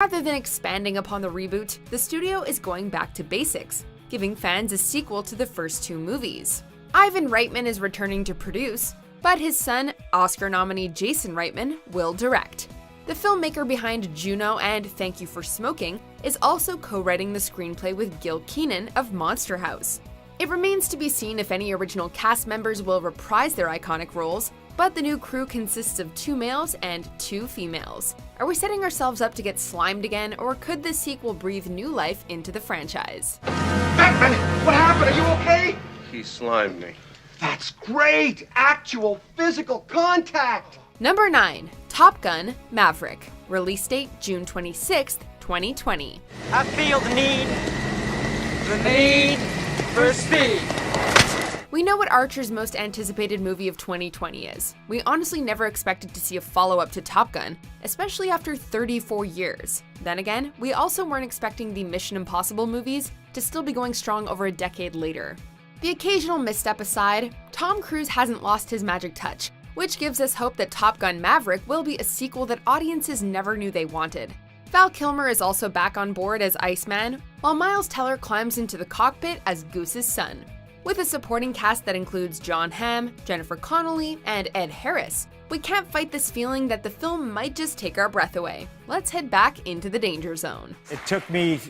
Rather than expanding upon the reboot, the studio is going back to basics, giving fans a sequel to the first two movies. Ivan Reitman is returning to produce, but his son, Oscar nominee Jason Reitman, will direct. The filmmaker behind Juno and Thank You for Smoking is also co-writing the screenplay with Gil Kenan of Monster House. It remains to be seen if any original cast members will reprise their iconic roles, but the new crew consists of 2 males and 2 females. Are we setting ourselves up to get slimed again, or could this sequel breathe new life into the franchise? Batman, what happened? Are you okay? He slimed me. That's great! Actual physical contact! Number 9. Top Gun: Maverick. Release date June 26, 2020. I feel the need for speed. We know what Archer's most anticipated movie of 2020 is. We honestly never expected to see a follow-up to Top Gun, especially after 34 years. Then again, we also weren't expecting the Mission Impossible movies to still be going strong over a decade later. The occasional misstep aside, Tom Cruise hasn't lost his magic touch, which gives us hope that Top Gun: Maverick will be a sequel that audiences never knew they wanted. Val Kilmer is also back on board as Iceman, while Miles Teller climbs into the cockpit as Goose's son. With a supporting cast that includes Jon Hamm, Jennifer Connelly, and Ed Harris, we can't fight this feeling that the film might just take our breath away. Let's head back into the danger zone. It took me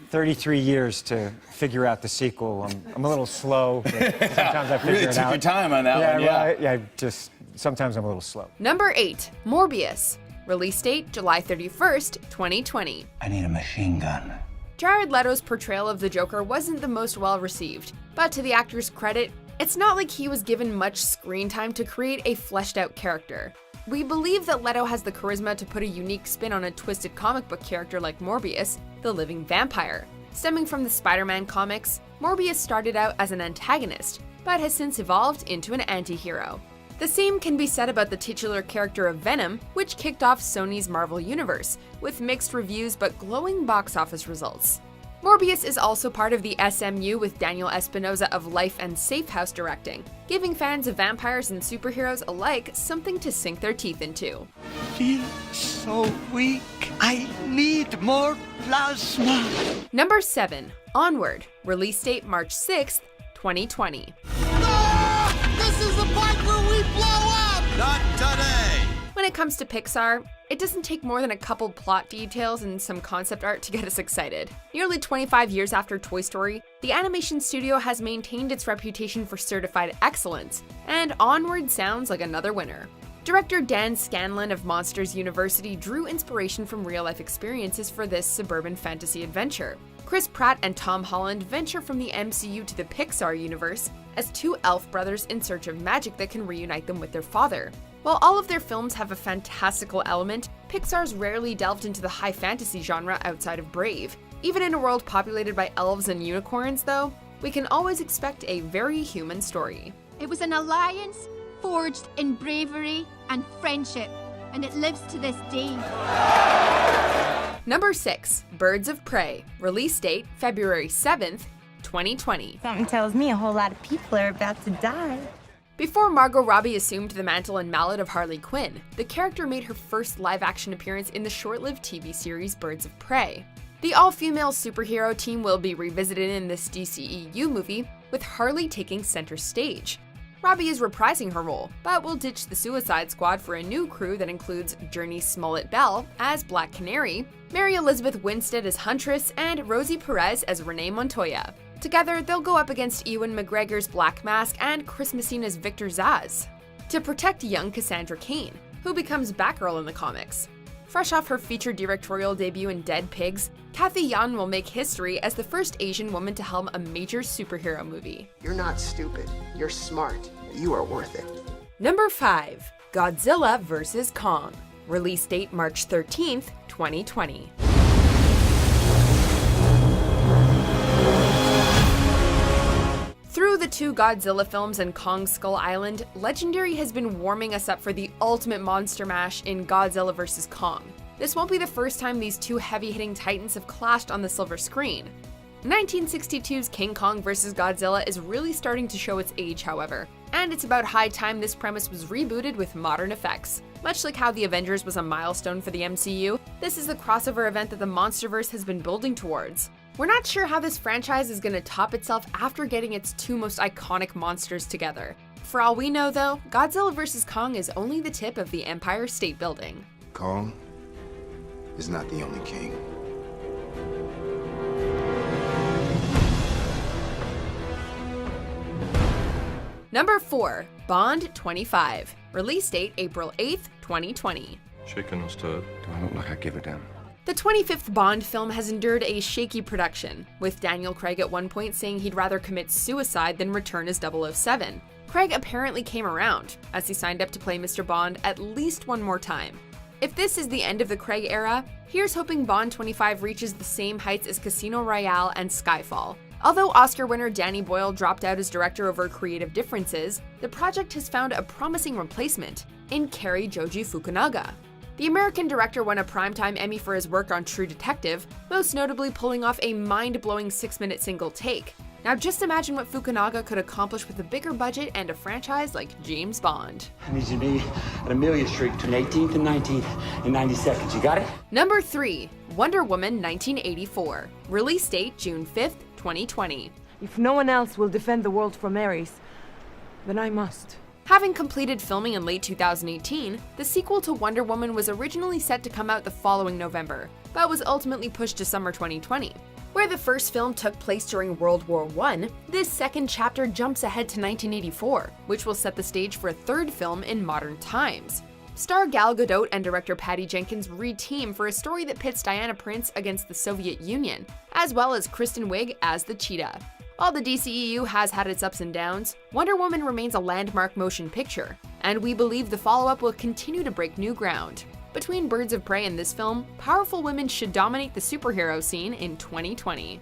33 years to figure out the sequel. I'm a little slow, but sometimes I figure really it out. took your time on that one, yeah. Well, sometimes I'm a little slow. Number 8. Morbius. Release date July 31st, 2020. I need a machine gun. Jared Leto's portrayal of the Joker wasn't the most well received, but to the actor's credit, it's not like he was given much screen time to create a fleshed out character. We believe that Leto has the charisma to put a unique spin on a twisted comic book character like Morbius, the living vampire. Stemming from the Spider-Man comics, Morbius started out as an antagonist, but has since evolved into an anti-hero. The same can be said about the titular character of Venom, which kicked off Sony's Marvel Universe, with mixed reviews but glowing box office results. Morbius is also part of the SMU with Daniel Espinosa of Life and Safe House directing, giving fans of vampires and superheroes alike something to sink their teeth into. Feel so weak. I need more plasma. Number 7. Onward. Release date March 6th, 2020. This is the part where we blow up! Not today! When it comes to Pixar, it doesn't take more than a couple plot details and some concept art to get us excited. Nearly 25 years after Toy Story, the animation studio has maintained its reputation for certified excellence, and Onward sounds like another winner. Director Dan Scanlon of Monsters University drew inspiration from real-life experiences for this suburban fantasy adventure. Chris Pratt and Tom Holland venture from the MCU to the Pixar universe as 2 elf brothers in search of magic that can reunite them with their father. While all of their films have a fantastical element, Pixar's rarely delved into the high fantasy genre outside of Brave. Even in a world populated by elves and unicorns, though, we can always expect a very human story. It was an alliance forged in bravery and friendship, and it lives to this day. Number 6. Birds of Prey. Release date February 7th, 2020. Something tells me a whole lot of people are about to die. Before Margot Robbie assumed the mantle and mallet of Harley Quinn, the character made her first live-action appearance in the short-lived TV series Birds of Prey. The all-female superhero team will be revisited in this DCEU movie, with Harley taking center stage. Robbie is reprising her role, but will ditch the Suicide Squad for a new crew that includes Journey Smollett-Bell as Black Canary, Mary Elizabeth Winstead as Huntress, and Rosie Perez as Renee Montoya. Together, they'll go up against Ewan McGregor's Black Mask and Chris Messina's Victor Zsasz to protect young Cassandra Cain, who becomes Batgirl in the comics. Fresh off her feature directorial debut in Dead Pigs, Kathy Yan will make history as the first Asian woman to helm a major superhero movie. You're not stupid. You're smart. You are worth it. Number 5. Godzilla vs. Kong. Release date March 13th, 2020. Through the 2 Godzilla films and Kong Skull Island, Legendary has been warming us up for the ultimate monster mash in Godzilla vs. Kong. This won't be the first time these 2 heavy-hitting titans have clashed on the silver screen. 1962's King Kong vs. Godzilla is really starting to show its age, however, and it's about high time this premise was rebooted with modern effects. Much like how The Avengers was a milestone for the MCU, this is the crossover event that the MonsterVerse has been building towards. We're not sure how this franchise is going to top itself after getting its two most iconic monsters together. For all we know though, Godzilla vs. Kong is only the tip of the Empire State Building. Kong is not the only king. Number 4, Bond 25. Release date April 8th, 2020. Chicken or stirred? Do I look like I give a damn? The 25th Bond film has endured a shaky production, with Daniel Craig at one point saying he'd rather commit suicide than return as 007. Craig apparently came around, as he signed up to play Mr. Bond at least one more time. If this is the end of the Craig era, here's hoping Bond 25 reaches the same heights as Casino Royale and Skyfall. Although Oscar winner Danny Boyle dropped out as director over creative differences, the project has found a promising replacement in Cary Joji Fukunaga. The American director won a Primetime Emmy for his work on True Detective, most notably pulling off a mind-blowing 6-minute single take. Now just imagine what Fukunaga could accomplish with a bigger budget and a franchise like James Bond. I need you to be at Amelia Street between 18th and 19th in 90 seconds. You got it? Number 3, Wonder Woman 1984. Release date June 5th, 2020. If no one else will defend the world from Ares, then I must. Having completed filming in late 2018, the sequel to Wonder Woman was originally set to come out the following November, but was ultimately pushed to summer 2020. Where the first film took place during World War I, this second chapter jumps ahead to 1984, which will set the stage for a third film in modern times. Star Gal Gadot and director Patty Jenkins re-team for a story that pits Diana Prince against the Soviet Union, as well as Kristen Wiig as the Cheetah. While the DCEU has had its ups and downs, Wonder Woman remains a landmark motion picture, and we believe the follow-up will continue to break new ground. Between Birds of Prey and this film, powerful women should dominate the superhero scene in 2020.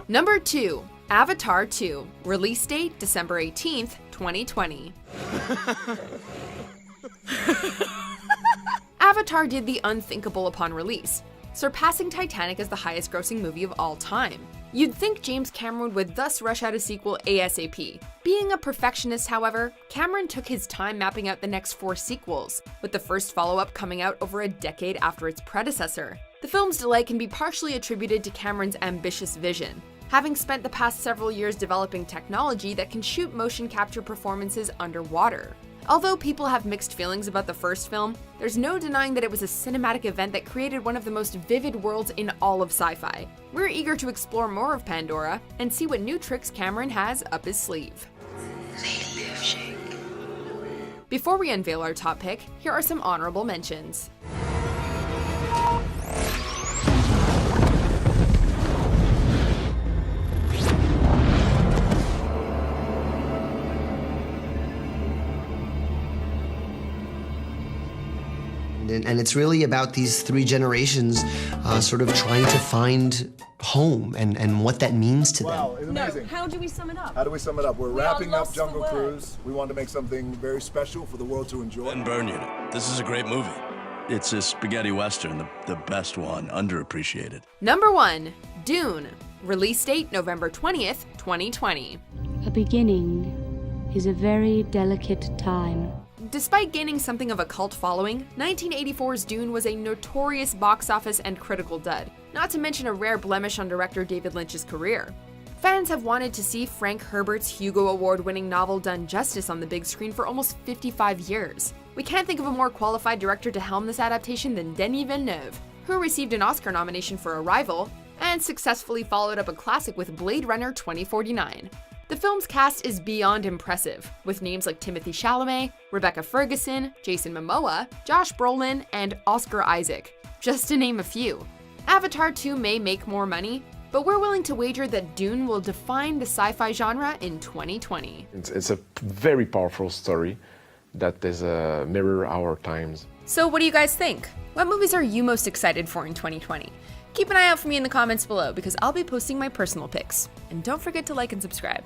Number 2, Avatar 2. Release date December 18th, 2020. Avatar did the unthinkable upon release, surpassing Titanic as the highest-grossing movie of all time. You'd think James Cameron would thus rush out a sequel ASAP. Being a perfectionist, however, Cameron took his time mapping out the next 4 sequels, with the first follow-up coming out over a decade after its predecessor. The film's delay can be partially attributed to Cameron's ambitious vision, having spent the past several years developing technology that can shoot motion capture performances underwater. Although people have mixed feelings about the first film, there's no denying that it was a cinematic event that created one of the most vivid worlds in all of sci-fi. We're eager to explore more of Pandora and see what new tricks Cameron has up his sleeve. Before we unveil our top pick, here are some honorable mentions. And it's really about these 3 generations sort of trying to find home and what that means to them. Wow, it's amazing. No, how do we sum it up? How do we sum it up? We're wrapping up Jungle for Cruise. We wanted to make something very special for the world to enjoy. And Burn Unit. This is a great movie. It's a spaghetti western, the best one, underappreciated. Number 1, Dune. Release date November 20th, 2020. A beginning is a very delicate time. Despite gaining something of a cult following, 1984's Dune was a notorious box office and critical dud, not to mention a rare blemish on director David Lynch's career. Fans have wanted to see Frank Herbert's Hugo Award-winning novel done justice on the big screen for almost 55 years. We can't think of a more qualified director to helm this adaptation than Denis Villeneuve, who received an Oscar nomination for Arrival and successfully followed up a classic with Blade Runner 2049. The film's cast is beyond impressive, with names like Timothée Chalamet, Rebecca Ferguson, Jason Momoa, Josh Brolin, and Oscar Isaac, just to name a few. Avatar 2 may make more money, but we're willing to wager that Dune will define the sci-fi genre in 2020. It's a very powerful story that is a mirror our times. So what do you guys think? What movies are you most excited for in 2020? Keep an eye out for me in the comments below because I'll be posting my personal picks. And don't forget to like and subscribe.